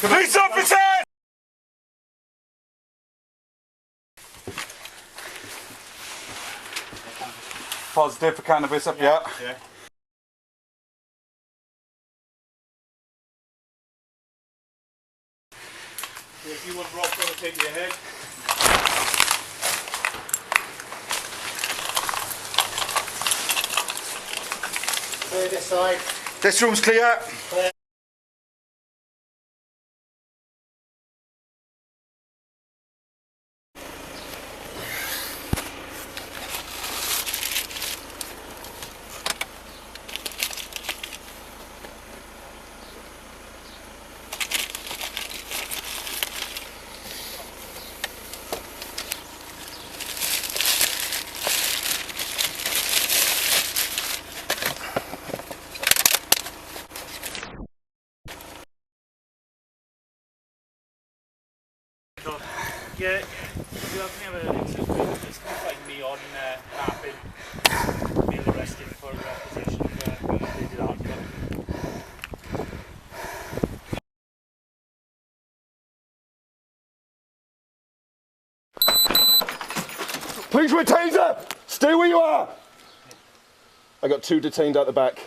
Police officer! Positive for cannabis up, yeah. If you want Rob, going to take your head. Clear this side. This room's clear. Clear. Yeah, you have an incident. It's like me on mapping, being arrested for possession of related alcohol. Please with taser! Stay where you are! I got 2 detained out the back.